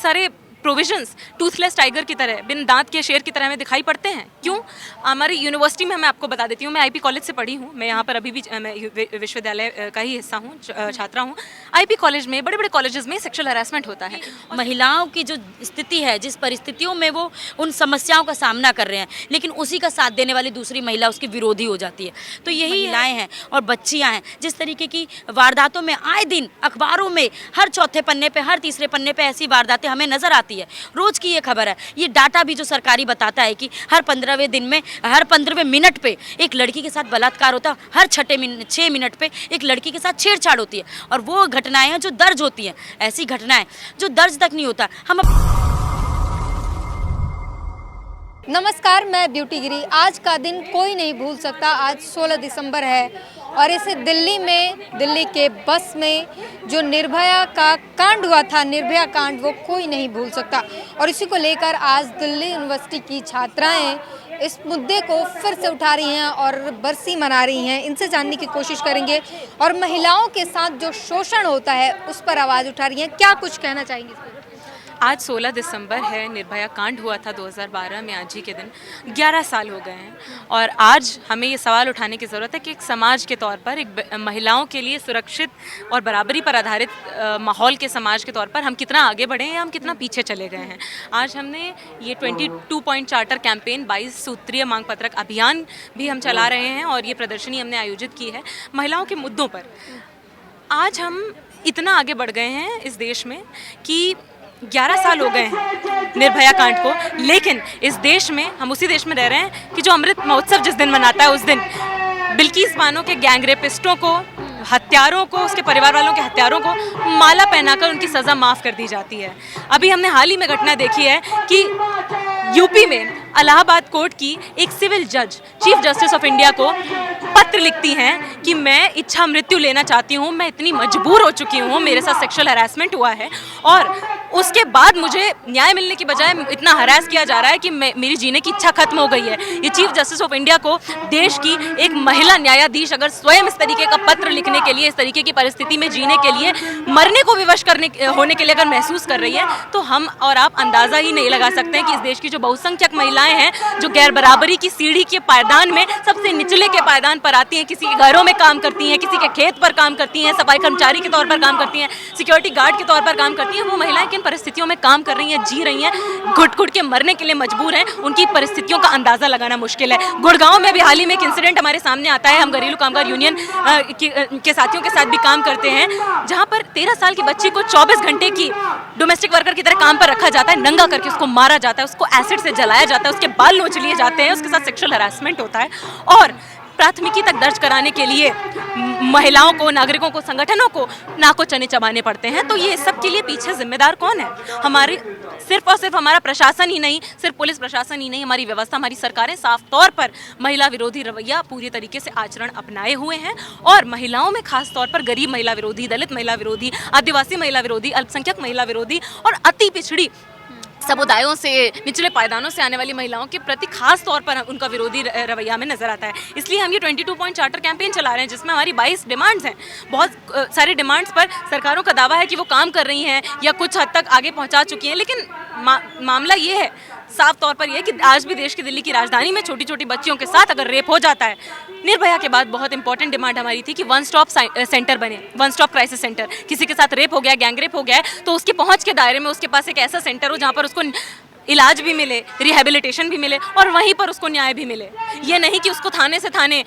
सारे provisions Toothless tiger की तरह, बिन दांत के शेर की तरह हमें दिखाई पड़ते हैं। क्यों? हमारी यूनिवर्सिटी में मैं आपको बता देती हूँ, मैं आईपी कॉलेज से पढ़ी हूँ, मैं यहाँ पर अभी भी मैं विश्वविद्यालय का ही हिस्सा हूँ, छात्रा हूँ। आईपी कॉलेज में, बड़े बड़े कॉलेजेस में सेक्सुअल हरासमेंट होता है। महिलाओं की जो स्थिति है, जिस परिस्थितियों में वो उन समस्याओं का सामना कर रहे हैं, लेकिन उसी का साथ देने वाली दूसरी महिला उसकी विरोधी हो जाती है। तो यही महिलाएं हैं और बच्चियां हैं, जिस तरीके की वारदातों में आए दिन अखबारों में हर चौथे पन्ने पे, हर तीसरे पन्ने पे ऐसी वारदातें हमें नजर आती है। रोज की ये खबर है। ये डाटा भी जो सरकारी बताता है कि हर 15वें दिन में, हर 15वें मिनट पे एक लड़की के साथ बलात्कार होता है, हर 6 मिनट पे एक लड़की के साथ छेड़छाड़ होती है। और वो घटनाएं हैं जो दर्ज होती हैं, ऐसी घटनाएं जो दर्ज तक नहीं होता। हम नमस्कार, मैं ब्यूटी गिरी। आज का दिन कोई नहीं भूल सकता। आज 16 दिसंबर है और इसे दिल्ली के बस में जो निर्भया का कांड हुआ था, निर्भया कांड, वो कोई नहीं भूल सकता। और इसी को लेकर आज दिल्ली यूनिवर्सिटी की छात्राएं इस मुद्दे को फिर से उठा रही हैं और बरसी मना रही हैं। इनसे जानने की कोशिश करेंगे और महिलाओं के साथ जो शोषण होता है उस पर आवाज़ उठा रही हैं। क्या कुछ कहना चाहेंगे इस पर? आज 16 दिसंबर है, निर्भया कांड हुआ था 2012 में। आज ही के दिन 11 साल हो गए हैं और आज हमें ये सवाल उठाने की ज़रूरत है कि एक समाज के तौर पर, एक महिलाओं के लिए सुरक्षित और बराबरी पर आधारित माहौल के समाज के तौर पर हम कितना आगे बढ़े हैं या हम कितना पीछे चले गए हैं। आज हमने ये 22 पॉइंट चार्टर कैंपेन, 22 सूत्रीय मांग पत्रक अभियान भी हम चला रहे हैं और ये प्रदर्शनी हमने आयोजित की है महिलाओं के मुद्दों पर। आज हम इतना आगे बढ़ गए हैं इस देश में कि 11 साल हो गए हैं निर्भया कांड को, लेकिन इस देश में, हम उसी देश में रह रहे हैं कि जो अमृत महोत्सव जिस दिन मनाता है उस दिन बिल्किस बानो के गैंग रेपिस्टों को, हत्यारों को, उसके परिवार वालों के हत्यारों को माला पहनाकर उनकी सज़ा माफ़ कर दी जाती है। अभी हमने हाल ही में घटना देखी है कि यूपी में इलाहाबाद कोर्ट की एक सिविल जज चीफ जस्टिस ऑफ इंडिया को पत्र लिखती हैं कि मैं इच्छा मृत्यु लेना चाहती हूँ, मैं इतनी मजबूर हो चुकी हूँ, मेरे साथ सेक्सुअल हरासमेंट हुआ है और उसके बाद मुझे न्याय मिलने की बजाय इतना हरास किया जा रहा है कि मेरी जीने की इच्छा खत्म हो गई है। ये चीफ जस्टिस ऑफ इंडिया को, देश की एक महिला न्यायाधीश, अगर स्वयं इस तरीके का पत्र लिखने के लिए, इस तरीके की परिस्थिति में जीने के लिए, मरने को विवश होने के लिए अगर महसूस कर रही है, तो हम और आप अंदाज़ा ही नहीं लगा सकते हैं कि इस देश की जो बहुसंख्यक महिलाएं हैं, जो गैर बराबरी की सीढ़ी के पायदान में सबसे निचले के पायदान पर आती हैं, किसी के घरों में काम करती हैं, किसी के खेत पर काम करती हैं, सफाई कर्मचारी के तौर पर काम करती हैं, सिक्योरिटी गार्ड के तौर पर काम करती हैं, वो महिलाएं किन परिस्थितियों में काम कर रही हैं, जी रही हैं, घुट घुट के मरने के लिए मजबूर हैं, उनकी परिस्थितियों का अंदाजा लगाना मुश्किल है। गुड़गांव में भी हाल ही में एक इंसिडेंट हमारे सामने आता है। हम घरेलू कामगार यूनियन के साथियों के साथ भी काम करते हैं, जहां पर 13 साल की बच्ची को 24 घंटे की डोमेस्टिक वर्कर की तरह काम पर रखा जाता है, नंगा करके उसको मारा जाता है, उसको एसिड से जलाया जाता है, उसके बाल नोच लिए जाते हैं, उसके साथ सेक्सुअल हरासमेंट होता है और प्राथमिकी तक दर्ज कराने के लिए महिलाओं को, नागरिकों को, संगठनों को नाको चने चबाने पड़ते हैं। तो ये सब के लिए पीछे जिम्मेदार कौन है? हमारे सिर्फ और सिर्फ हमारा प्रशासन ही नहीं, सिर्फ पुलिस प्रशासन ही नहीं, हमारी व्यवस्था, हमारी सरकारें साफ तौर पर महिला विरोधी रवैया पूरी तरीके से आचरण अपनाए हुए हैं और महिलाओं में खास तौर पर गरीब महिला विरोधी, दलित महिला विरोधी, आदिवासी महिला विरोधी, अल्पसंख्यक महिला विरोधी और अति पिछड़ी समुदायों से, निचले पायदानों से आने वाली महिलाओं के प्रति खास तौर पर उनका विरोधी रवैया हमें नजर आता है। इसलिए हम ये 22 पॉइंट चार्टर कैंपेन चला रहे हैं, जिसमें हमारी 22 डिमांड्स हैं। बहुत सारी डिमांड्स पर सरकारों का दावा है कि वो काम कर रही हैं या कुछ हद तक आगे पहुंचा चुकी हैं, लेकिन मामला ये है, साफ तौर पर यह कि आज भी देश की, दिल्ली की राजधानी में छोटी छोटी बच्चियों के साथ अगर रेप हो जाता है, निर्भया के बाद बहुत इंपॉर्टेंट डिमांड हमारी थी कि वन स्टॉप सेंटर बने, वन स्टॉप क्राइसिस सेंटर। किसी के साथ रेप हो गया, गैंग रेप हो गया है, तो उसके पहुंच के दायरे में उसके पास एक ऐसा सेंटर हो जहां पर उसको इलाज भी मिले, रिहेबिलिटेशन भी मिले और वहीं पर उसको न्याय भी मिले। ये नहीं कि उसको थाने से थाने,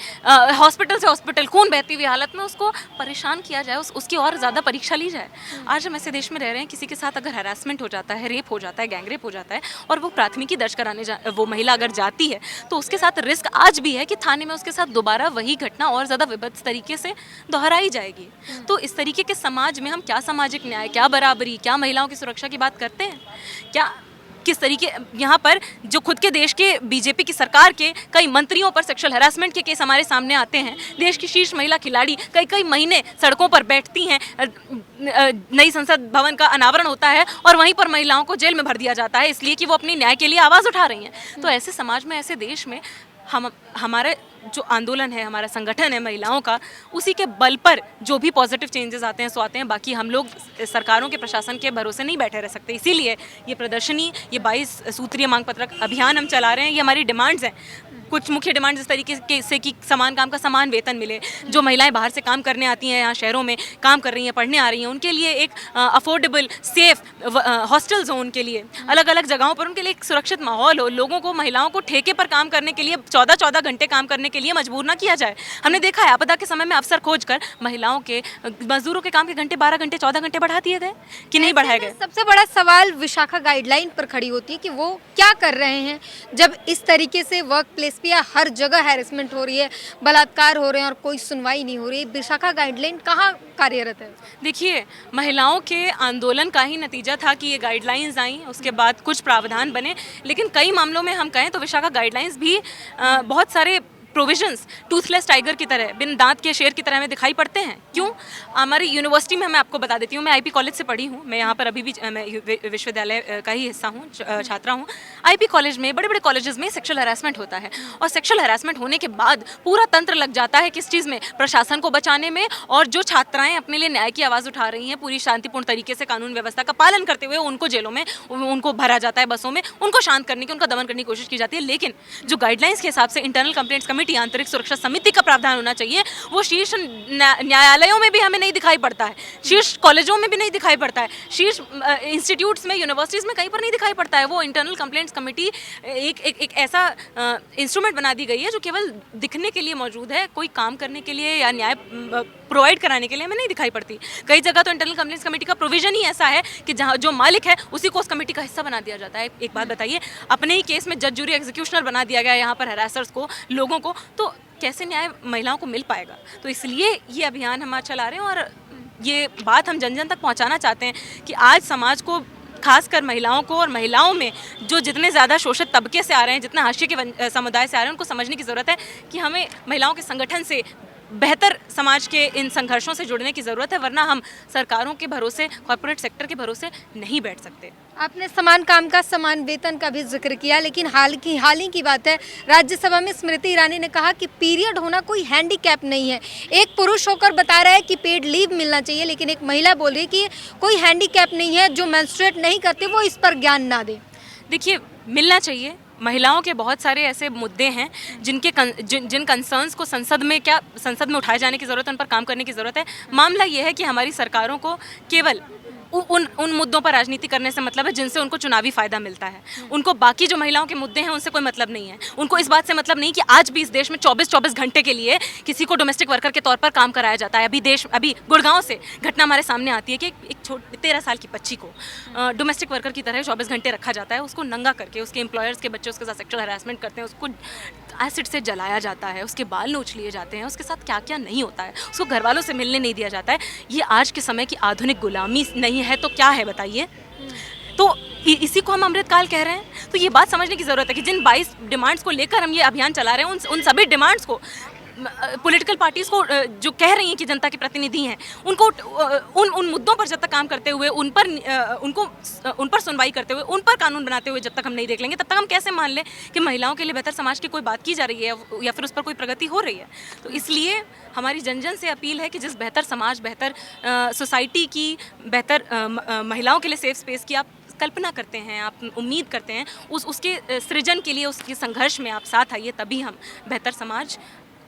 हॉस्पिटल से हॉस्पिटल, खून बहती हुई हालत में उसको परेशान किया जाए, उसकी और ज़्यादा परीक्षा ली जाए। आज हम ऐसे देश में रह रहे हैं, किसी के साथ अगर हरासमेंट हो जाता है, रेप हो जाता है, गैंग रेप हो जाता है और वो प्राथमिकी दर्ज कराने वो महिला अगर जाती है, तो उसके साथ रिस्क आज भी है कि थाने में उसके साथ दोबारा वही घटना और ज़्यादा विभत्स तरीके से दोहराई जाएगी। तो इस तरीके के समाज में हम क्या सामाजिक न्याय, क्या बराबरी, क्या महिलाओं की सुरक्षा की बात करते हैं? क्या किस तरीके यहाँ पर जो खुद के देश के बीजेपी की सरकार के कई मंत्रियों पर सेक्सुअल हरासमेंट के केस हमारे सामने आते हैं, देश की शीर्ष महिला खिलाड़ी कई महीने सड़कों पर बैठती हैं, नई संसद भवन का अनावरण होता है और वहीं पर महिलाओं को जेल में भर दिया जाता है इसलिए कि वो अपनी न्याय के लिए आवाज़ उठा रही हैं। तो ऐसे समाज में, ऐसे देश में हमारे जो आंदोलन है, हमारा संगठन है महिलाओं का, उसी के बल पर जो भी पॉजिटिव चेंजेस आते हैं सो आते हैं। बाकी हम लोग सरकारों के प्रशासन के भरोसे नहीं बैठे रह सकते, इसीलिए ये प्रदर्शनी, ये 22 सूत्रीय मांग पत्रक अभियान हम चला रहे हैं। ये हमारी डिमांड्स हैं। कुछ मुख्य डिमांड्स इस तरीके से कि समान काम का समान वेतन मिले, जो महिलाएं बाहर से काम करने आती हैं, यहाँ शहरों में काम कर रही हैं, पढ़ने आ रही हैं, उनके लिए एक अफोर्डेबल सेफ हॉस्टल जोन के लिए अलग अलग जगहों पर उनके लिए एक सुरक्षित माहौल हो, लोगों को, महिलाओं को ठेके पर काम करने के लिए 14-14 घंटे काम करने के लिए मजबूर ना किया जाए। हमने देखा है आपदा के समय में अवसर खोजकर महिलाओं के, मजदूरों के काम के घंटे 12 घंटे 14 घंटे बढ़ा दिए गए कि नहीं बढ़ाए गए। सबसे बड़ा सवाल विशाखा गाइडलाइन पर खड़ी होती है कि वो क्या कर रहे हैं जब इस तरीके से वर्क प्लेस पे या हर जगह हैरेसमेंट हो रही है, बलात्कार हो रहे हैं और कोई सुनवाई नहीं हो रही। विशाखा गाइडलाइन कहाँ कार्यरत है? देखिए, महिलाओं के आंदोलन का ही नतीजा था कि ये गाइडलाइंस आई, उसके बाद कुछ प्रावधान बने, लेकिन कई मामलों में हम कहें तो विशाखा गाइडलाइंस भी बहुत सारे प्रोविजंस टूथलेस टाइगर की तरह, बिन दांत के शेर की तरह हमें दिखाई पड़ते हैं। क्यों? हमारी यूनिवर्सिटी में, मैं आपको बता देती हूँ, मैं आईपी कॉलेज से पढ़ी हूँ, मैं यहाँ पर अभी भी मैं विश्वविद्यालय का ही हिस्सा हूँ, छात्रा हूँ। आईपी कॉलेज में, बड़े बड़े कॉलेजेस में सेक्सुअल हरासमेंट होता है, और सेक्सुअल हरासमेंट होने के बाद पूरा तंत्र लग जाता है किस चीज़ में? प्रशासन को बचाने में, और जो छात्राएँ अपने लिए न्याय की आवाज़ उठा रही हैं पूरी शांतिपूर्ण तरीके से कानून व्यवस्था का पालन करते हुए, उनको जेलों में उनको भरा जाता है, बसों में उनको शांत करने की, उनका दमन करने की कोशिश की जाती है। लेकिन जो गाइडलाइंस के हिसाब से इंटरनल कंप्लेंट्स कमेटी, आंतरिक सुरक्षा समिति का प्रावधान होना चाहिए, वो शीर्ष न्यायालयों में भी हमें नहीं दिखाई पड़ता है, शीर्ष कॉलेजों में भी नहीं दिखाई पड़ता है, शीर्ष इंस्टीट्यूट्स में, यूनिवर्सिटीज़ में कहीं पर नहीं दिखाई पड़ता है। वो इंटरनल कंप्लेंट्स कमेटी एक ऐसा इंस्ट्रूमेंट बना दी गई है जो केवल दिखने के लिए मौजूद है, कोई काम करने के लिए या न्याय प्रोवाइड कराने के लिए हमें नहीं दिखाई पड़ती। कई जगह तो इंटरनल कंप्लेंट्स कमेटी का प्रोविजन ही ऐसा है कि जहाँ जो मालिक है उसी को उस कमेटी का हिस्सा बना दिया जाता है। एक बात बताइए, अपने ही केस में जज, जूरी, एग्जीक्यूशनर बना दिया गया है यहाँ पर हरासर्स को, लोगों को, तो कैसे न्याय महिलाओं को मिल पाएगा? तो इसलिए ये अभियान हम आज चला रहे हैं, और ये बात हम जन जन तक पहुंचाना चाहते हैं कि आज समाज को, खासकर महिलाओं को, और महिलाओं में जो जितने ज़्यादा शोषित तबके से आ रहे हैं, जितने हाशिए के समुदाय से आ रहे हैं, उनको समझने की ज़रूरत है कि हमें महिलाओं के संगठन से, बेहतर समाज के इन संघर्षों से जुड़ने की ज़रूरत है, वरना हम सरकारों के भरोसे, कॉर्पोरेट सेक्टर के भरोसे नहीं बैठ सकते। आपने समान काम का समान वेतन का भी जिक्र किया, लेकिन हाल ही की बात है, राज्यसभा में स्मृति ईरानी ने कहा कि पीरियड होना कोई हैंडीकैप नहीं है। एक पुरुष होकर बता रहा है कि पेड लीव मिलना चाहिए, लेकिन एक महिला बोल रही है कि कोई हैंडीकैप नहीं है, जो मेंस्ट्रुएट नहीं करते वो इस पर ज्ञान ना दे। देखिए, मिलना चाहिए। महिलाओं के बहुत सारे ऐसे मुद्दे हैं जिन कंसर्न्स को संसद में उठाए जाने की ज़रूरत है, उन पर काम करने की ज़रूरत है। मामला ये है कि हमारी सरकारों को केवल उन मुद्दों पर राजनीति करने से मतलब है जिनसे उनको चुनावी फायदा मिलता है। उनको बाकी जो महिलाओं के मुद्दे हैं उनसे कोई मतलब नहीं है। उनको इस बात से मतलब नहीं कि आज भी इस देश में 24-24 घंटे के लिए किसी को डोमेस्टिक वर्कर के तौर पर काम कराया जाता है। अभी गुड़गांव से घटना हमारे सामने आती है कि एक 13 साल की बच्ची को डोमेस्टिक वर्कर की तरह 24 घंटे रखा जाता है, उसको नंगा करके, उसके एम्प्लॉयर्स के बच्चे उसके साथ सेक्सुअल हरासमेंट करते हैं, उसको एसिड से जलाया जाता है, उसके बाल नोच लिए जाते हैं, उसके साथ क्या क्या नहीं होता है, उसको घर वालों से मिलने नहीं दिया जाता है। ये आज के समय की आधुनिक गुलामी नहीं है तो क्या है बताइए? तो इसी को हम अमृतकाल कह रहे हैं। तो ये बात समझने की ज़रूरत है कि जिन 22 डिमांड्स को लेकर हम ये अभियान चला रहे हैं, उन सभी डिमांड्स को पॉलिटिकल पार्टीज़ को जो कह रही हैं कि जनता के प्रतिनिधि हैं, उनको उन मुद्दों पर जब तक काम करते हुए, उन पर सुनवाई करते हुए, उन पर कानून बनाते हुए जब तक हम नहीं देख लेंगे, तब तक हम कैसे मान लें कि महिलाओं के लिए बेहतर समाज की कोई बात की जा रही है या फिर उस पर कोई प्रगति हो रही है? तो इसलिए हमारी जन जन से अपील है कि जिस बेहतर समाज, बेहतर सोसाइटी की, बेहतर महिलाओं के लिए सेफ स्पेस की आप कल्पना करते हैं, आप उम्मीद करते हैं, उसके सृजन के लिए, उसके संघर्ष में आप साथ आइए, तभी हम बेहतर समाज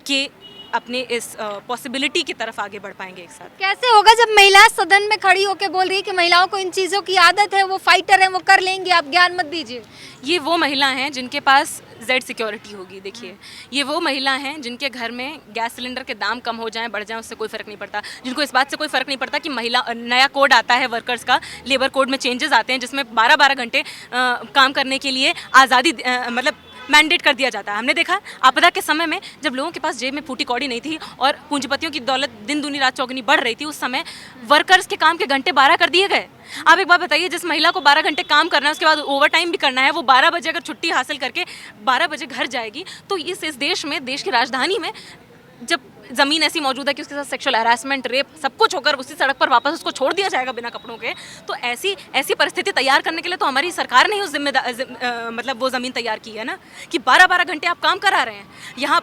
के अपने इस पॉसिबिलिटी की तरफ आगे बढ़ पाएंगे एक साथ। कैसे होगा जब महिला सदन में खड़ी होकर बोल रही है कि महिलाओं को इन चीज़ों की आदत है, वो फाइटर हैं, वो कर लेंगी, आप ज्ञान मत दीजिए? ये वो महिला हैं जिनके पास जेड सिक्योरिटी होगी। देखिए, ये वो महिला हैं जिनके घर में गैस सिलेंडर के दाम कम हो जाएं, बढ़ जाएं, उससे कोई फ़र्क नहीं पड़ता, जिनको इस बात से कोई फ़र्क नहीं पड़ता कि नया कोड आता है वर्कर्स का, लेबर कोड में चेंजेस आते हैं जिसमें 12-12 घंटे काम करने के लिए आज़ादी मतलब मैंडेट कर दिया जाता है। हमने देखा आपदा के समय में जब लोगों के पास जेब में फूटी कौड़ी नहीं थी और पूंजीपतियों की दौलत दिन दूनी रात चौगुनी बढ़ रही थी, उस समय वर्कर्स के काम के घंटे 12 कर दिए गए। आप एक बात बताइए, जिस महिला को 12 घंटे काम करना है, उसके बाद ओवर टाइम भी करना है, वो 12 बजे अगर छुट्टी हासिल करके 12 बजे घर जाएगी, तो इस देश में, देश की राजधानी में, जब ज़मीन ऐसी मौजूद है कि उसके साथ सेक्सुअल हरासमेंट, रेप सब कुछ होकर उसी सड़क पर वापस उसको छोड़ दिया जाएगा बिना कपड़ों के, तो ऐसी परिस्थिति तैयार करने के लिए तो हमारी सरकार ने ही उस मतलब वो ज़मीन तैयार की है ना, कि 12-12 घंटे आप काम करा रहे हैं। यहाँ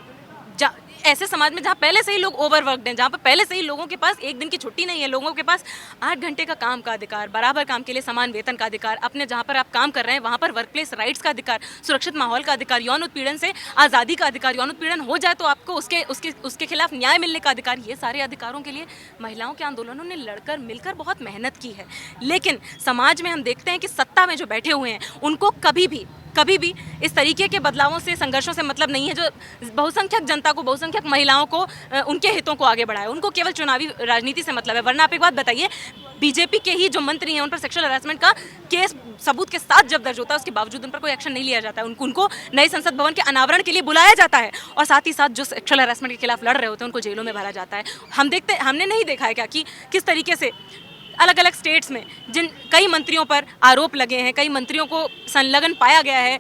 ऐसे समाज में जहाँ पहले से ही लोग ओवरवर्कड हैं, जहाँ पर पहले से ही लोगों के पास एक दिन की छुट्टी नहीं है, लोगों के पास 8 घंटे का काम का अधिकार, बराबर काम के लिए समान वेतन का अधिकार, अपने जहाँ पर आप काम कर रहे हैं वहाँ पर वर्क प्लेस राइट्स का अधिकार, सुरक्षित माहौल का अधिकार, यौन उत्पीड़न से आज़ादी का अधिकार, यौन उत्पीड़न हो जाए तो आपको उसके खिलाफ न्याय मिलने का अधिकार, ये सारे अधिकारों के लिए महिलाओं के आंदोलनों ने लड़कर मिलकर बहुत मेहनत की है। लेकिन समाज में हम देखते हैं कि सत्ता में जो बैठे हुए हैं उनको कभी भी इस तरीके के बदलावों से, संघर्षों से मतलब नहीं है जो बहुसंख्यक जनता को, बहुसंख्यक महिलाओं को, उनके हितों को आगे बढ़ाए। उनको केवल चुनावी राजनीति से मतलब है। वरना आप एक बात बताइए, बीजेपी के ही जो मंत्री हैं उन पर सेक्सुअल हरासमेंट का केस सबूत के साथ जब दर्ज होता है, उसके बावजूद उन पर कोई एक्शन नहीं लिया जाता है। उनको नए संसद भवन के अनावरण के लिए बुलाया जाता है और साथ ही साथ जो सेक्सुअल हरासमेंट के खिलाफ लड़ रहे होते हैं उनको जेलों में भरा जाता है। हमने नहीं देखा है क्या कि किस तरीके से अलग अलग स्टेट्स में जिन कई मंत्रियों पर आरोप लगे हैं, कई मंत्रियों को संलग्न पाया गया है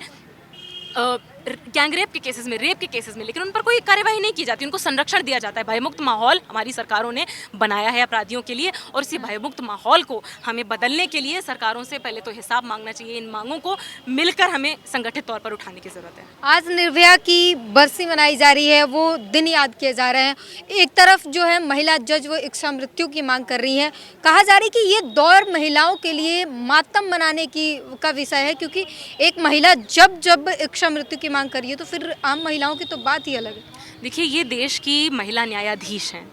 गैंगरेप के केसेस में, रेप के केसेस में, लेकिन उन पर कोई कार्यवाही नहीं की जाती, उनको संरक्षण दिया जाता है। भयमुक्त माहौल हमारी सरकारों ने बनाया है अपराधियों के लिए, और इसी भयमुक्त माहौल को हमें बदलने के लिए सरकारों से पहले तो हिसाब मांगना चाहिए। इन मांगों को मिलकर हमें संगठित तौर पर उठाने की ज़रूरत है। आज निर्भया की बरसी मनाई जा रही है, वो दिन याद किए जा रहे हैं। एक तरफ जो है महिला जज वो इच्छा मृत्यु की मांग कर रही हैं। कहा जा रहा है कि ये दौर महिलाओं के लिए मातम मनाने का विषय है, क्योंकि एक महिला जब इच्छा मृत्यु की मांग करिए तो फिर आम महिलाओं की तो बात ही अलग है। देखिए, ये देश की महिला न्यायाधीश हैं,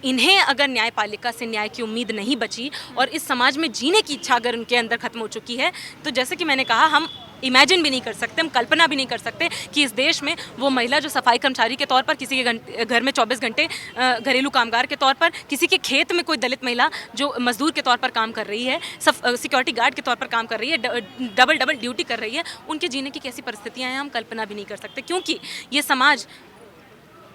इन्हें अगर न्यायपालिका से न्याय की उम्मीद नहीं बची और इस समाज में जीने की इच्छा अगर उनके अंदर खत्म हो चुकी है, तो जैसे कि मैंने कहा, हम इमेजिन भी नहीं कर सकते, हम कल्पना भी नहीं कर सकते कि इस देश में वो महिला जो सफाई कर्मचारी के तौर पर किसी के घर में 24 घंटे घरेलू कामगार के तौर पर, किसी के खेत में कोई दलित महिला जो मजदूर के तौर पर काम कर रही है, सिक्योरिटी गार्ड के तौर पर काम कर रही है, डबल ड्यूटी कर रही है, उनके जीने की कैसी परिस्थितियाँ हैं हम कल्पना भी नहीं कर सकते। क्योंकि ये समाज,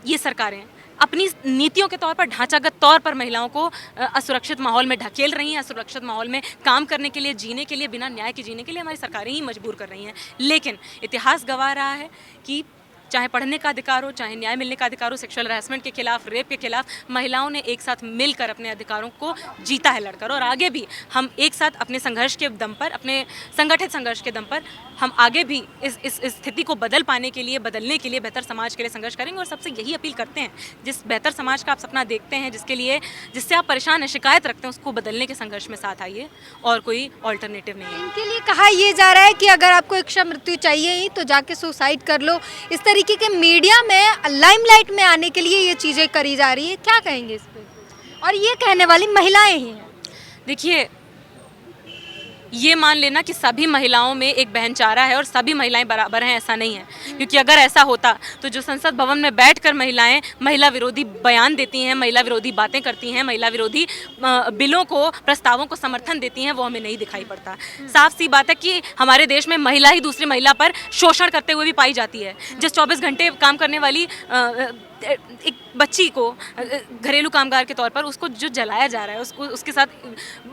ये सरकारें अपनी नीतियों के तौर पर, ढांचागत तौर पर महिलाओं को असुरक्षित माहौल में ढकेल रही हैं, असुरक्षित माहौल में काम करने के लिए, जीने के लिए, बिना न्याय के जीने के लिए हमारी सरकारें ही मजबूर कर रही हैं। लेकिन इतिहास गवाह रहा है कि चाहे पढ़ने का अधिकार हो, चाहे न्याय मिलने का अधिकार हो, सेक्सुअल हरासमेंट के खिलाफ, रेप के खिलाफ महिलाओं ने एक साथ मिलकर अपने अधिकारों को जीता है लड़कर, और आगे भी हम एक साथ अपने संघर्ष के दम पर, अपने संगठित संघर्ष के दम पर हम आगे भी इस स्थिति को बदलने के लिए, बेहतर समाज के लिए संघर्ष करेंगे। और सबसे यही अपील करते हैं, जिस बेहतर समाज का आप सपना देखते हैं, जिससे आप परेशान हैं, शिकायत रखते हैं, उसको बदलने के संघर्ष में साथ आइए, और कोई ऑल्टरनेटिव नहीं है। इनके लिए कहा यह जा रहा है कि अगर आपको इच्छा मृत्यु चाहिए ही तो जाके सुसाइड कर लो। इस तरीके के मीडिया में, लाइमलाइट में आने के लिए ये चीज़ें करी जा रही है, क्या कहेंगे इस पे? और ये कहने वाली महिलाएं ही हैं। देखिए, ये मान लेना कि सभी महिलाओं में एक बहनचारा है और सभी महिलाएं बराबर हैं, ऐसा नहीं है। क्योंकि अगर ऐसा होता तो जो संसद भवन में बैठकर महिलाएं महिला विरोधी बयान देती हैं, महिला विरोधी बातें करती हैं, महिला विरोधी बिलों को, प्रस्तावों को समर्थन देती हैं, वो हमें नहीं दिखाई पड़ता। साफ सी बात है कि हमारे देश में महिला ही दूसरी महिला पर शोषण करते हुए भी पाई जाती है। जिस 24 घंटे काम करने वाली एक बच्ची को घरेलू कामगार के तौर पर उसको जो जलाया जा रहा है, उसके साथ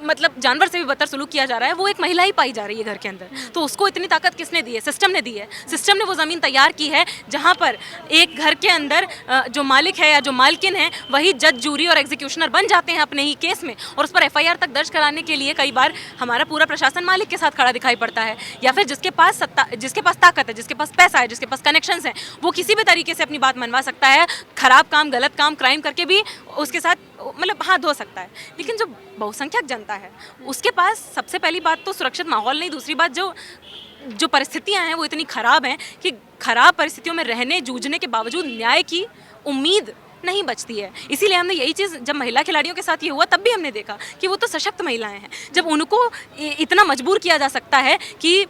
मतलब जानवर से भी बदतर सलूक किया जा रहा है, वो एक महिला ही पाई जा रही है घर के अंदर। तो उसको इतनी ताकत किसने दी है? सिस्टम ने दी है। सिस्टम ने वो ज़मीन तैयार की है जहाँ पर एक घर के अंदर जो मालिक है या जो मालकिन है वही जज, जूरी और एग्जीक्यूशनर बन जाते हैं अपने ही केस में, और उस पर FIR तक दर्ज कराने के लिए कई बार हमारा पूरा प्रशासन मालिक के साथ खड़ा दिखाई पड़ता है। या फिर जिसके पास ताकत है, जिसके पास पैसा है, जिसके पास कनेक्शंस हैं, वो किसी भी तरीके से अपनी बात मनवा सकता है, खराब काम, गलत काम, क्राइम करके भी उसके साथ मतलब हाथ धो सकता है। लेकिन जो बहुसंख्यक जनता है उसके पास सबसे पहली बात तो सुरक्षित माहौल नहीं, दूसरी बात जो परिस्थितियां हैं वो इतनी खराब हैं कि खराब परिस्थितियों में रहने, जूझने के बावजूद न्याय की उम्मीद नहीं बचती है। इसीलिए हमने यही चीज़, जब महिला खिलाड़ियों के साथ ये हुआ तब भी हमने देखा कि वो तो सशक्त महिलाएं हैं। जब उनको इतना मजबूर किया जा सकता है कि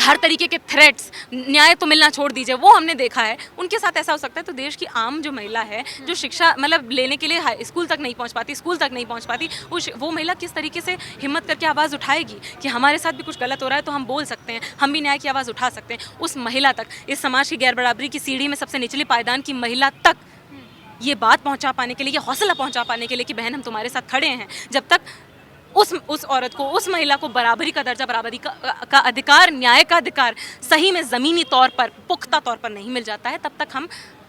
हर तरीके के थ्रेट्स, न्याय तो मिलना छोड़ दीजिए, वो हमने देखा है, उनके साथ ऐसा हो सकता है। तो देश की आम जो महिला है, जो शिक्षा मतलब लेने के लिए स्कूल तक नहीं पहुंच पाती, वो महिला किस तरीके से हिम्मत करके आवाज़ उठाएगी कि हमारे साथ भी कुछ गलत हो रहा है तो हम बोल सकते हैं, हम भी न्याय की आवाज़ उठा सकते हैं। उस महिला तक, इस समाज की गैर बराबरी की सीढ़ी में सबसे निचले पायदान की महिला तक ये बात पहुँचा पाने के लिए, ये हौसला पहुँचा पाने के लिए कि बहन हम तुम्हारे साथ खड़े हैं, जब तक उस औरत को, उस महिला को बराबरी का दर्जा, बराबरी का अधिकार, न्याय का अधिकार सही में ज़मीनी तौर पर, पुख्ता तौर पर नहीं मिल जाता है, तब तक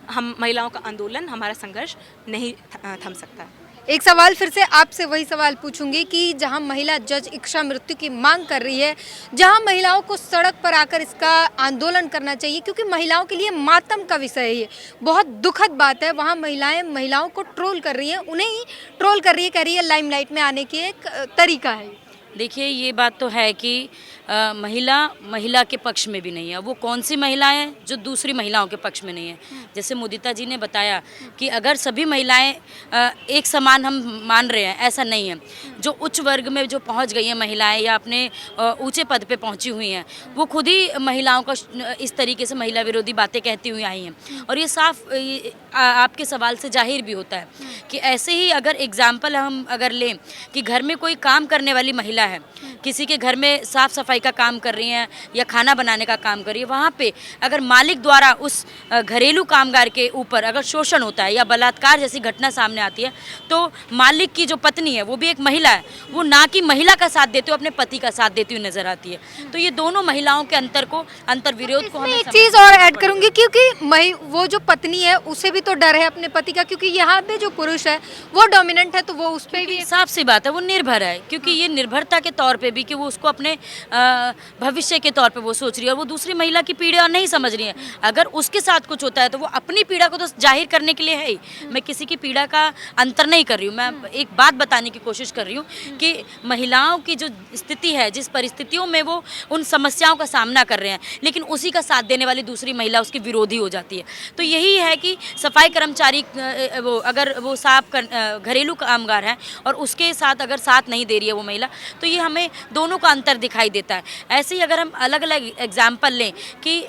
हम महिलाओं का आंदोलन, हमारा संघर्ष नहीं थम सकता है। एक सवाल फिर से आपसे वही सवाल पूछूंगी कि जहां महिला जज इच्छा मृत्यु की मांग कर रही है, जहां महिलाओं को सड़क पर आकर इसका आंदोलन करना चाहिए क्योंकि महिलाओं के लिए मातम का विषय है ये, बहुत दुखद बात है, वहां महिलाओं को ट्रोल कर रही हैं, उन्हें ही ट्रोल कर रही है, कह रही है लाइमलाइट में आने की एक तरीका है। देखिए, ये बात तो है कि महिला के पक्ष में भी नहीं है। वो कौन सी महिला है जो दूसरी महिलाओं के पक्ष में नहीं है? जैसे मुदिता जी ने बताया कि अगर सभी महिलाएं एक समान हम मान रहे हैं, ऐसा नहीं है। जो उच्च वर्ग में जो पहुंच गई हैं महिलाएं या अपने ऊंचे पद पे पहुंची हुई हैं, वो खुद ही महिलाओं का इस तरीके से महिला विरोधी बातें कहती हुई आई हैं। और ये साफ आपके सवाल से जाहिर भी होता है कि ऐसे ही अगर एग्जाम्पल हम अगर लें कि घर में कोई काम करने वाली महिला है, किसी के घर में साफ सफाई का काम कर रही हैं या खाना बनाने का काम कर रही है, वहाँ पे अगर मालिक द्वारा उस घरेलू कामगार के ऊपर अगर शोषण होता है या बलात्कार जैसी घटना सामने आती है, तो मालिक की जो पत्नी है वो भी एक महिला है, वो ना कि महिला का साथ देते हुए अपने पति का साथ देती हुई नजर आती है। तो ये दोनों महिलाओं के अंतर विरोध को हमें एक चीज और ऐड करूंगी क्योंकि वो जो पत्नी है उसे भी तो डर है अपने पति का, क्योंकि यहाँ पे जो पुरुष है वो डोमिनेंट है, तो वो उस पर भी साफ सी बात है, वो निर्भर है। क्योंकि ये निर्भरता के तौर पे भी कि वो उसको अपने भविष्य के तौर पे वो सोच रही है और वो दूसरी महिला की पीड़ा नहीं समझ रही है। अगर उसके साथ कुछ होता है तो वो अपनी पीड़ा को तो जाहिर करने के लिए है ही। मैं किसी की पीड़ा का अंतर नहीं कर रही हूँ, मैं एक बात बताने की कोशिश कर रही हूँ कि महिलाओं की जो स्थिति है, जिस परिस्थितियों में वो उन समस्याओं का सामना कर रहे हैं, लेकिन उसी का साथ देने वाली दूसरी महिला उसकी विरोधी हो जाती है। तो यही है कि सफाई कर्मचारी अगर वो साफ घरेलू कामगार हैं और उसके साथ अगर साथ नहीं दे रही है वो महिला, तो ये हमें दोनों का अंतर दिखाई देता है। ऐसे ही अगर हम अलग अलग एग्जाम्पल लें कि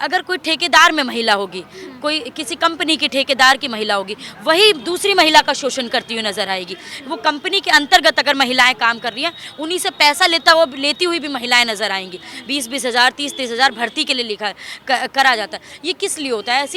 अगर कोई ठेकेदार में महिला होगी, कोई किसी कंपनी के ठेकेदार की महिला होगी, वही दूसरी महिला का शोषण करती हुई नजर आएगी। वो कंपनी के अंतर्गत अगर महिलाएं काम कर रही हैं, उन्हीं से पैसा लेती हुई भी महिलाएं नजर आएंगी। 20-20 हज़ार 30-30 हज़ार भर्ती के लिए करा जाता है। ये किस लिए होता है?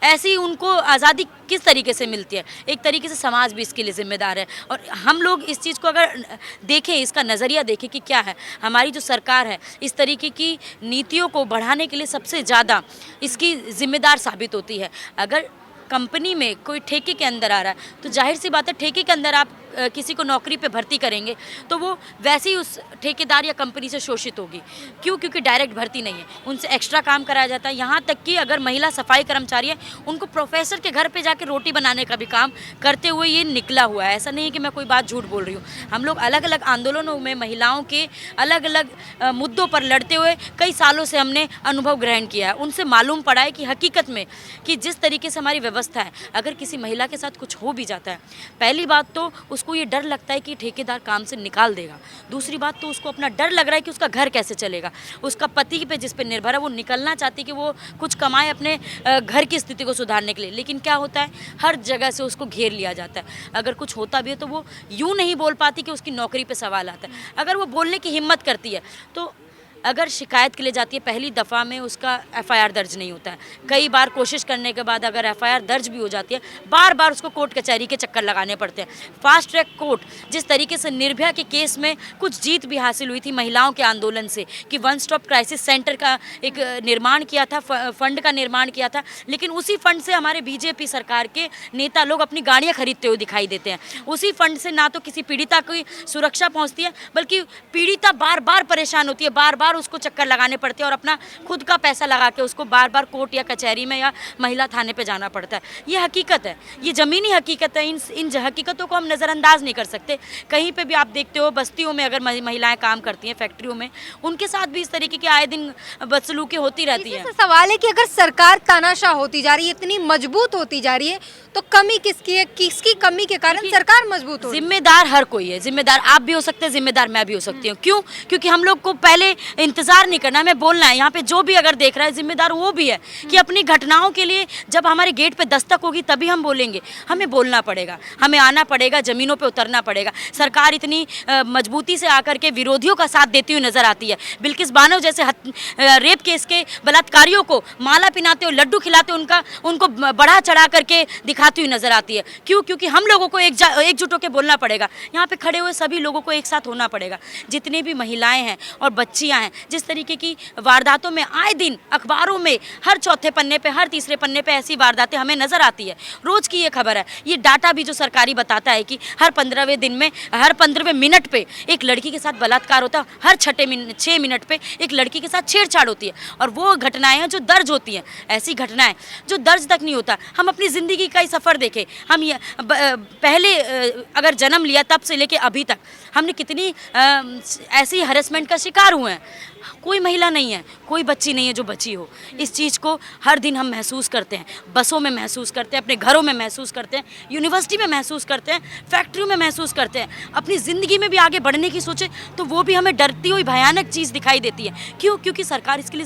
ऐसी उनको आज़ादी किस तरीके से मिलती है? एक तरीके से समाज भी इसके लिए जिम्मेदार है। और हम लोग इस चीज़ को अगर देखें, इसका नज़रिया देखें कि क्या है, हमारी जो सरकार है इस तरीके की नीतियों को बढ़ाने के लिए सबसे ज़्यादा इसकी जिम्मेदार साबित होती है। अगर कंपनी में कोई ठेके के अंदर आ रहा है तो जाहिर सी बात है, ठेके के अंदर आप किसी को नौकरी पे भर्ती करेंगे तो वो वैसे ही उस ठेकेदार या कंपनी से शोषित होगी। क्यों? क्योंकि डायरेक्ट भर्ती नहीं है, उनसे एक्स्ट्रा काम कराया जाता है। यहाँ तक कि अगर महिला सफाई कर्मचारी है, उनको प्रोफेसर के घर पे जाके रोटी बनाने का भी काम करते हुए ये निकला हुआ है। ऐसा नहीं है कि मैं कोई बात झूठ बोल रही हूँ। हम लोग अलग अलग आंदोलनों में महिलाओं के अलग अलग मुद्दों पर लड़ते हुए कई सालों से हमने अनुभव ग्रहण किया है। उनसे मालूम पड़ा है कि हकीकत में कि जिस तरीके से हमारी व्यवस्था है, अगर किसी महिला के साथ कुछ हो भी जाता है, पहली बात तो उसको ये डर लगता है कि ठेकेदार काम से निकाल देगा। दूसरी बात तो उसको अपना डर लग रहा है कि उसका घर कैसे चलेगा। उसका पति पे जिस पे निर्भर है, वो निकलना चाहती है कि वो कुछ कमाए अपने घर की स्थिति को सुधारने के लिए। लेकिन क्या होता है, हर जगह से उसको घेर लिया जाता है। अगर कुछ होता भी है तो वो यूँ नहीं बोल पाती कि उसकी नौकरी पे सवाल आता है। अगर वो बोलने की हिम्मत करती है तो अगर शिकायत के लिए जाती है, पहली दफ़ा में उसका एफआईआर दर्ज नहीं होता है। कई बार कोशिश करने के बाद अगर एफआईआर दर्ज भी हो जाती है, बार बार उसको कोर्ट कचहरी के चक्कर लगाने पड़ते हैं। फास्ट ट्रैक कोर्ट जिस तरीके से निर्भया के केस में कुछ जीत भी हासिल हुई थी महिलाओं के आंदोलन से कि वन स्टॉप क्राइसिस सेंटर का एक निर्माण किया था, फंड का निर्माण किया था, लेकिन उसी फंड से हमारे बीजेपी सरकार के नेता लोग अपनी गाड़ियाँ खरीदते हुए दिखाई देते हैं। उसी फंड से ना तो किसी पीड़िता की सुरक्षा पहुँचती है, बल्कि पीड़िता बार बार परेशान होती है, बार बार उसको चक्कर लगाने पड़ते हैं और अपना खुद का पैसा लगा के उसको बार बार कोर्ट या कचहरी में या महिला थाने पे जाना पड़ता है। ये हकीकत है, ये ज़मीनी हकीकत है। इन हकीकतों को हम नज़रअंदाज नहीं कर सकते। कहीं पे भी आप देखते हो, बस्तियों में अगर महिलाएं काम करती हैं, फैक्ट्रियों में, उनके साथ भी इस तरीके की आए दिन बदसलूकी होती रहती है। सवाल है कि अगर सरकार तानाशाह होती जा रही है, इतनी मजबूत होती जा रही है, तो कमी किसकी है? किसकी कमी के कारण सरकार मजबूत हो? जिम्मेदार हर कोई है। जिम्मेदार आप भी हो सकते हैं, जिम्मेदार मैं भी हो सकती हूँ। क्यों? क्योंकि हम लोग को पहले इंतजार नहीं करना, हमें बोलना है। यहाँ पे जो भी अगर देख रहा है, जिम्मेदार वो भी है कि अपनी घटनाओं के लिए जब हमारे गेट पे दस्तक होगी तभी हम बोलेंगे। हमें बोलना पड़ेगा, हमें आना पड़ेगा, जमीनों पे उतरना पड़ेगा। सरकार इतनी मजबूती से आकर के विरोधियों का साथ देती हुई नजर आती है। बिल्किस बानो जैसे रेप केस के बलात्कारियों को माला पिनाते हुए, लड्डू खिलाते उनको बढ़ा चढ़ा करके दिखाती हुई नजर आती है। क्यों? क्योंकि हम लोगों को एकजुट होकर बोलना पड़ेगा। यहाँ पे खड़े हुए सभी लोगों को एक साथ होना पड़ेगा। जितनी भी महिलाएं हैं और बच्चियां हैं, हैं, जिस तरीके की वारदातों में आए दिन अखबारों में हर चौथे पन्ने पे, हर तीसरे पन्ने पे ऐसी वारदातें हमें नज़र आती है। रोज़ की ये खबर है, ये डाटा भी जो सरकारी बताता है कि हर 15वें दिन में, हर 15वें मिनट पे एक लड़की के साथ बलात्कार होता है, हर 6 मिनट पे एक लड़की के साथ छेड़छाड़ होती है। और वो घटनाएं हैं जो दर्ज होती हैं, ऐसी घटनाएं जो दर्ज तक नहीं होता। हम अपनी ज़िंदगी का ही सफ़र देखें, हम ये पहले अगर जन्म लिया तब से लेके अभी तक हमने कितनी ऐसी हरेसमेंट का शिकार हुए हैं। कोई महिला नहीं है, कोई बच्ची नहीं है जो बची हो। इस चीज़ को हर दिन हम महसूस करते हैं, बसों में महसूस करते हैं, अपने घरों में महसूस करते हैं, यूनिवर्सिटी में महसूस करते हैं, फैक्ट्रियों में महसूस करते हैं। अपनी ज़िंदगी में भी आगे बढ़ने की सोचे तो वो भी हमें डरती हुई भयानक चीज़ दिखाई देती है। क्यों? क्योंकि सरकार इसके लिए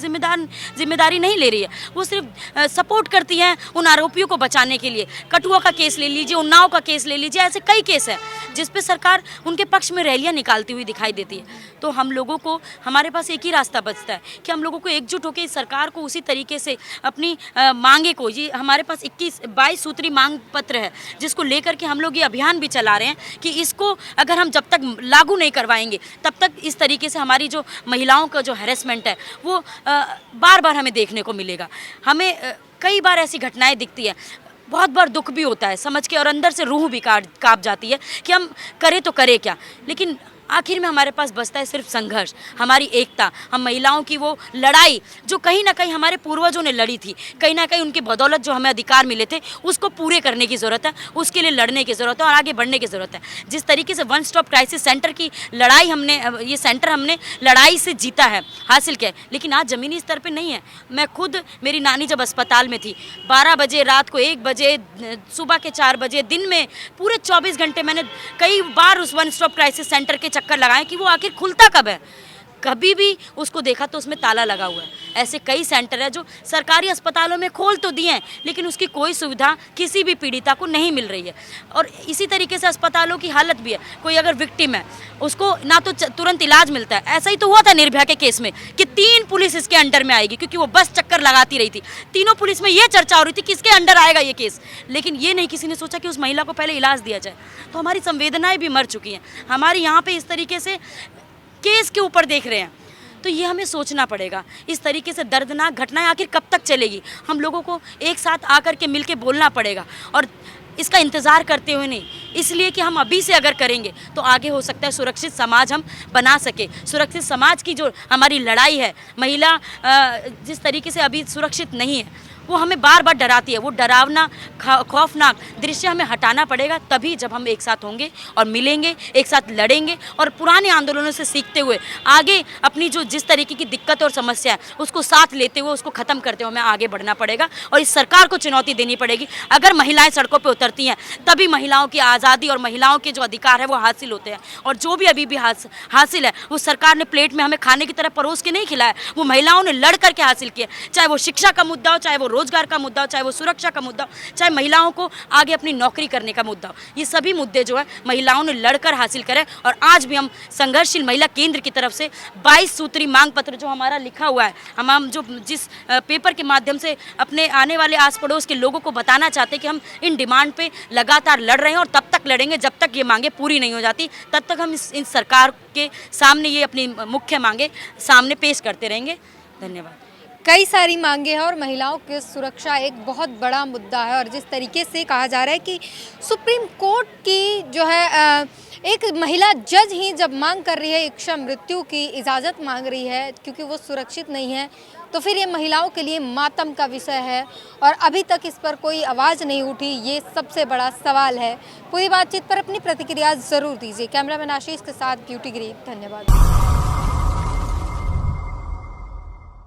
जिम्मेदारी नहीं ले रही है। वो सिर्फ सपोर्ट करती है उन आरोपियों को बचाने के लिए। कठुआ का केस ले लीजिए, उन्नाव का केस ले लीजिए, ऐसे कई केस हैं जिस पे सरकार उनके पक्ष में रैलियां निकालती हुई दिखाई देती है। तो हम लोगों को, हमारे पास एक ही रास्ता बचता है कि हम लोगों को एकजुट होकर सरकार को उसी तरीके से अपनी मांगे को, ये हमारे पास 22 सूत्री मांग पत्र है जिसको लेकर के हम लोग ये अभियान भी चला रहे हैं कि इसको अगर हम जब तक लागू नहीं करवाएंगे तब तक इस तरीके से हमारी जो महिलाओं का जो हैरेसमेंट है वो बार बार हमें देखने को मिलेगा। हमें कई बार ऐसी घटनाएं दिखती है, बहुत बार दुख भी होता है समझ के, और अंदर से रूह भी कांप जाती है कि हम करें तो करें क्या। लेकिन आखिर में हमारे पास बचता है सिर्फ संघर्ष, हमारी एकता, हम महिलाओं की वो लड़ाई जो कहीं ना कहीं हमारे पूर्वजों ने लड़ी थी, कहीं ना कहीं उनकी बदौलत जो हमें अधिकार मिले थे उसको पूरे करने की ज़रूरत है, उसके लिए लड़ने की ज़रूरत है और आगे बढ़ने की ज़रूरत है। जिस तरीके से वन स्टॉप क्राइसिस सेंटर की लड़ाई ये सेंटर हमने लड़ाई से जीता है, हासिल किया है, लेकिन आज ज़मीनी स्तर पर नहीं है। मैं खुद, मेरी नानी जब अस्पताल में थी, 12 बजे, रात को 1 बजे, सुबह के 4 बजे, दिन में पूरे 24 घंटे मैंने कई बार उस वन स्टॉप क्राइसिस सेंटर के चक्कर लगाएं कि वो आखिर खुलता कब है। कभी भी उसको देखा तो उसमें ताला लगा हुआ है। ऐसे कई सेंटर है जो सरकारी अस्पतालों में खोल तो दिए हैं लेकिन उसकी कोई सुविधा किसी भी पीड़िता को नहीं मिल रही है। और इसी तरीके से अस्पतालों की हालत भी है, कोई अगर विक्टिम है उसको ना तो तुरंत इलाज मिलता है। ऐसा ही तो हुआ था निर्भया के केस में कि 3 पुलिस इसके अंडर में आएगी क्योंकि वो बस चक्कर लगाती रही थी। तीनों पुलिस में ये चर्चा हो रही थी किसके अंडर आएगा ये केस, लेकिन ये नहीं किसी ने सोचा कि उस महिला को पहले इलाज दिया जाए। तो हमारी संवेदनाएं भी मर चुकी हैं। हमारे यहाँ पे इस तरीके से केस के ऊपर देख रहे हैं, तो ये हमें सोचना पड़ेगा। इस तरीके से दर्दनाक घटनाएं आखिर कब तक चलेगी? हम लोगों को एक साथ आकर के मिलके बोलना पड़ेगा और इसका इंतज़ार करते हुए नहीं, इसलिए कि हम अभी से अगर करेंगे तो आगे हो सकता है सुरक्षित समाज हम बना सके। सुरक्षित समाज की जो हमारी लड़ाई है, महिला जिस तरीके से अभी सुरक्षित नहीं है वो हमें बार बार डराती है। वो डरावना खौफनाक दृश्य हमें हटाना पड़ेगा, तभी जब हम एक साथ होंगे और मिलेंगे, एक साथ लड़ेंगे और पुराने आंदोलनों से सीखते हुए आगे अपनी जो जिस तरीके की दिक्कत और समस्या है उसको साथ लेते हुए, उसको ख़त्म करते हुए हमें आगे बढ़ना पड़ेगा। और इस सरकार को चुनौती देनी पड़ेगी। अगर महिलाएं सड़कों पर उतरती हैं तभी महिलाओं की आज़ादी और महिलाओं के जो अधिकार है वो हासिल होते हैं। और जो भी अभी भी हासिल है वो सरकार ने प्लेट में हमें खाने की तरह परोस के नहीं खिलाया, वो महिलाओं ने लड़ करके हासिल किया। चाहे वो शिक्षा का मुद्दा हो, चाहे वो रोजगार का मुद्दा हो, चाहे वो सुरक्षा का मुद्दा हो, चाहे महिलाओं को आगे अपनी नौकरी करने का मुद्दा हो, ये सभी मुद्दे जो है महिलाओं ने लड़कर हासिल करे। और आज भी हम संघर्षशील महिला केंद्र की तरफ से 22 सूत्री मांग पत्र जो हमारा लिखा हुआ है, हम जो जिस पेपर के माध्यम से अपने आने वाले आस पड़ोस के लोगों को बताना चाहते हैं कि हम इन डिमांड पे लगातार लड़ रहे हैं और तब तक लड़ेंगे जब तक ये मांगे पूरी नहीं हो जाती। तब तक हम इस सरकार के सामने ये अपनी मुख्य मांगे सामने पेश करते रहेंगे। धन्यवाद। कई सारी मांगे हैं और महिलाओं की सुरक्षा एक बहुत बड़ा मुद्दा है। और जिस तरीके से कहा जा रहा है कि सुप्रीम कोर्ट की जो है एक महिला जज ही जब मांग कर रही है इच्छा मृत्यु की इजाज़त मांग रही है क्योंकि वो सुरक्षित नहीं है, तो फिर ये महिलाओं के लिए मातम का विषय है और अभी तक इस पर कोई आवाज़ नहीं उठी। ये सबसे बड़ा सवाल है। पूरी बातचीत पर अपनी प्रतिक्रिया ज़रूर दीजिए। कैमरामैन आशीष के साथ ब्यूटी गिरी, धन्यवाद।